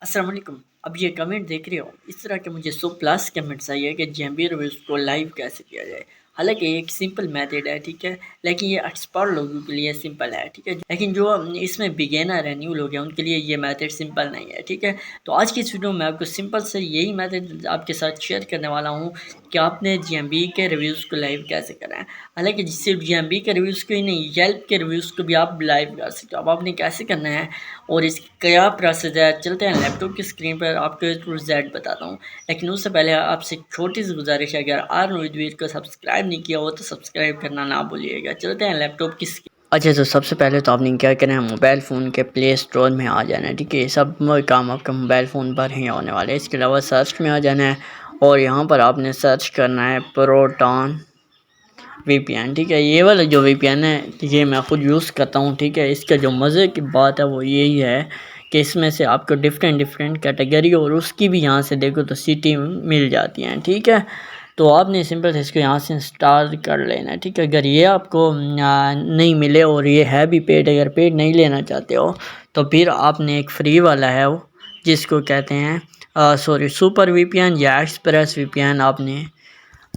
अस्सलाम वालेकुम। अब ये कमेंट देख रहे हो, इस तरह के मुझे 100 प्लस कमेंट्स आई है कि जेएमबी रिव्यूज़ को लाइव कैसे किया जाए। हालांकि ये एक सिंपल मेथड है, ठीक है, लेकिन ये एक्सपर्ट लोगों के लिए सिंपल है, ठीक है, लेकिन जो इसमें बिगेनर है, न्यू लोग हैं, उनके लिए ये मेथड सिंपल नहीं है, ठीक है। तो आज की इस वीडियो में आपको सिंपल से यही मेथड आपके साथ शेयर करने वाला हूँ कि आपने जेएमबी के रिव्यूज़ को लाइव कैसे करना है। हालांकि सिर्फ जेएमबी के रिव्यूज़ को ही नहीं, येल्प के रिव्यूज़ को भी आप लाइव कर सकते हो। अब आपने कैसे करना है और इसका क्या प्रोसेस है, चलते हैं लैपटॉप की स्क्रीन पर आपको ए टू जेड बताता हूँ। लेकिन उससे पहले आपसे छोटी सी गुजारिश है, अगर आर्नोइडवीर को सब्सक्राइब नहीं किया हो तो सब्सक्राइब करना ना भूलिएगा। चलते हैं लैपटॉप की स्क्रीन। अच्छा, तो सबसे पहले तो आपने क्या करना है, मोबाइल फ़ोन के प्ले स्टोर में आ जाना है, ठीक है। ये सब काम आपका मोबाइल फ़ोन पर ही होने वाला है। इसके अलावा सर्च में आ जाना है और यहाँ पर आपने सर्च करना है प्रोटॉन वीपीएन, ठीक है। ये वाला जो वीपीएन है ये मैं ख़ुद यूज़ करता हूँ, ठीक है। इसका जो मज़े की बात है वो यही है कि इसमें से आपको डिफरेंट कैटेगरी और उसकी भी यहाँ से देखो तो सिटी मिल जाती हैं, ठीक है। तो आपने सिंपल से इसको यहाँ से इंस्टॉल कर लेना है, ठीक है। अगर ये आपको नहीं मिले और ये है भी पेड, अगर पेड नहीं लेना चाहते हो तो फिर आपने एक फ्री वाला है वो जिसको कहते हैं सुपर वीपीएन या एक्सप्रेस वीपीएन आपने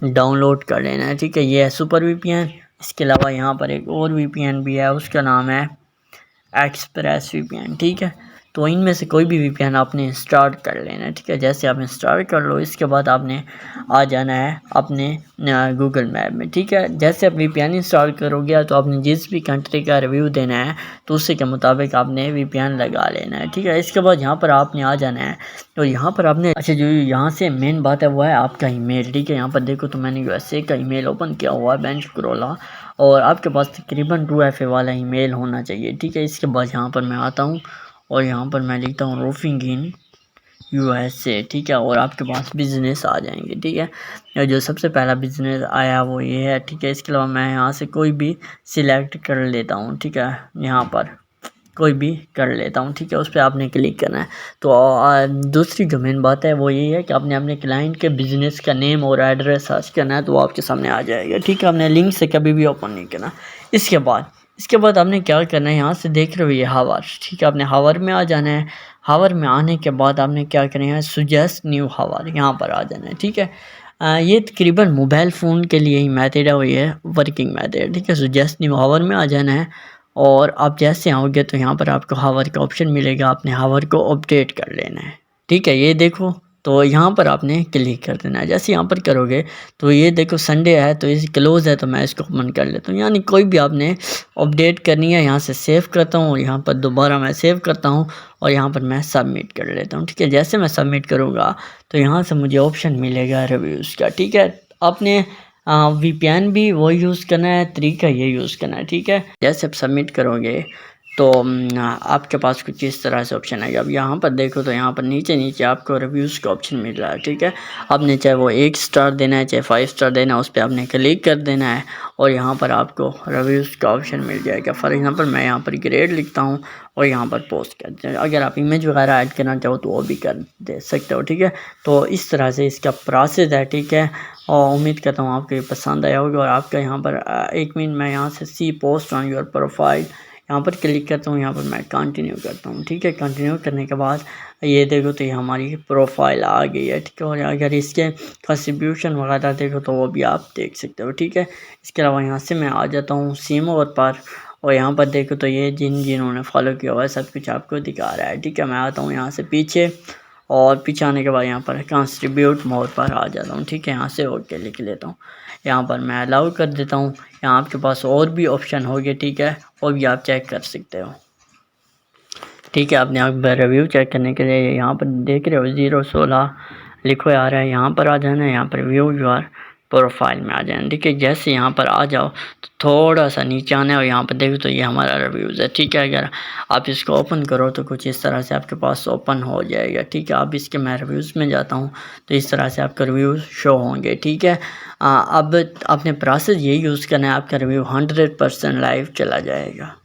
डाउनलोड कर लेना है, ठीक है। ये है सुपर वीपीएन। इसके अलावा यहाँ पर एक और वीपीएन भी है, उसका नाम है एक्सप्रेस वीपीएन, ठीक है। तो इनमें से कोई भी वीपीएन आपने इंस्टॉल कर लेना है, ठीक है। जैसे आप इंस्टॉल कर लो, इसके बाद आपने आ जाना है अपने गूगल मैप में, ठीक है। जैसे आप वीपीएन इंस्टॉल करोगे तो आपने जिस भी कंट्री का रिव्यू देना है तो उसी के मुताबिक आपने वीपीएन लगा लेना है, ठीक है। इसके बाद यहाँ पर आपने आ जाना है तो यहाँ पर आपने जो यहाँ से मेन बात है वो है आपका ईमेल, ठीक है। यहाँ पर देखो तो मैंने यूएसए का ईमेल ओपन किया हुआ है, बेंच क्रोला, और आपके पास तकरीबन 2FA वाला ईमेल होना चाहिए, ठीक है। इसके बाद यहाँ पर मैं आता हूँ और यहाँ पर मैं लिखता हूँ रूफिंग इन यूएसए, ठीक है। और आपके पास बिज़नेस आ जाएंगे, ठीक है। जो सबसे पहला बिज़नेस आया वो ये है, ठीक है। इसके अलावा मैं यहाँ से कोई भी सिलेक्ट कर लेता हूँ, ठीक है। यहाँ पर कोई भी कर लेता हूँ, ठीक है। उस पर आपने क्लिक करना है। तो दूसरी जो मेन बात है वो यही है कि आपने अपने क्लाइंट के बिज़नेस का नेम और एड्रेस सर्च करना है तो वो आपके सामने आ जाएगा, ठीक है। आपने लिंक से कभी भी ओपन नहीं करना। इसके बाद आपने क्या करना है, यहाँ से देख रहे हो ये हावर, ठीक है। आपने हावर में आ जाना है। हावर में आने के बाद आपने क्या करना है, सुजेस्ट न्यू हावर, यहाँ पर आ जाना है, ठीक है। ये तकरीबन मोबाइल फ़ोन के लिए ही मेथड है, वो ये वर्किंग मेथड, ठीक है। सुजेस्ट न्यू हावर में आ जाना है और आप जैसे आओगे तो यहाँ पर आपको हावर का ऑप्शन मिलेगा, आपने हावर को अपडेट कर लेना है, ठीक है। ये देखो तो यहाँ पर आपने क्लिक कर देना है। जैसे यहाँ पर करोगे तो ये देखो संडे है तो ये क्लोज़ है तो मैं इसको ओपन कर लेता हूँ। यानी कोई भी आपने अपडेट करनी है, यहाँ से सेव करता हूँ और यहाँ पर दोबारा मैं सेव करता हूँ और यहाँ पर मैं सबमिट कर लेता हूँ, ठीक है। जैसे मैं सबमिट करूँगा तो यहाँ से मुझे ऑप्शन मिलेगा रिव्यूज़ का, ठीक है। आपने वीपीएन भी वो यूज़ करना है, तरीका ये यूज़ करना है, ठीक है। जैसे आप सबमिट करोगे तो आपके पास कुछ इस तरह से ऑप्शन आएगा। अब यहाँ पर देखो तो यहाँ पर नीचे आपको रिव्यूज़ का ऑप्शन मिल रहा है, ठीक है। आपने चाहे वो 1 स्टार देना है चाहे 5 स्टार देना है, उस पर आपने क्लिक कर देना है और यहाँ पर आपको रिव्यूज़ का ऑप्शन मिल जाएगा। फॉर एग्जांपल मैं यहाँ पर ग्रेड लिखता हूँ और यहाँ पर पोस्ट कर दें। अगर आप इमेज वगैरह ऐड करना चाहो तो वो भी कर दे सकते हो, ठीक है। तो इस तरह से इसका प्रोसेस है, ठीक है। और उम्मीद करता हूँ आपको ये पसंद आया होगा। और आपका यहाँ पर 1 मिनट मैं यहाँ से सी पोस्ट ऑन योर प्रोफाइल यहाँ पर क्लिक करता हूँ, यहाँ पर मैं कंटिन्यू करता हूँ, ठीक है। कंटिन्यू करने के बाद ये देखो तो ये हमारी प्रोफाइल आ गई है, ठीक है। और अगर इसके कंट्रीब्यूशन वगैरह देखो तो वो भी आप देख सकते हो, ठीक है। इसके अलावा यहाँ से मैं आ जाता हूँ सीम ओवर पर और यहाँ पर देखो तो ये जिन्होंने फॉलो किया हुआ है सब कुछ आपको दिखा रहा है, ठीक है। मैं आता हूँ यहाँ से पीछे और पीछे आने के बाद यहाँ पर कंट्रीब्यूट मोड पर आ जाता हूँ, ठीक है। यहाँ से ओके लिख लेता हूँ, यहाँ पर मैं अलाउ कर देता हूँ। यहाँ आपके पास और भी ऑप्शन होंगे, ठीक है, और भी आप चेक कर सकते हो, ठीक है। आपने आप रिव्यू चेक करने के लिए यहाँ पर देख रहे हो 016 लिखो आ रहा है, यहाँ पर आ जाना है। यहाँ पर व्यू योर प्रोफाइल में आ जाना, ठीक है। जैसे यहाँ पर आ जाओ तो थोड़ा सा नीचे आना है और यहाँ पर देखो तो ये हमारा रिव्यूज़ है, ठीक है। अगर आप इसको ओपन करो तो कुछ इस तरह से आपके पास ओपन हो जाएगा, ठीक है। अब इसके मैं रिव्यूज़ में जाता हूँ तो इस तरह से आपके रिव्यूज़ शो होंगे, ठीक है। अब आपने प्रोसेस ये यूज़ करना है, आपका रिव्यू 100% लाइव चला जाएगा।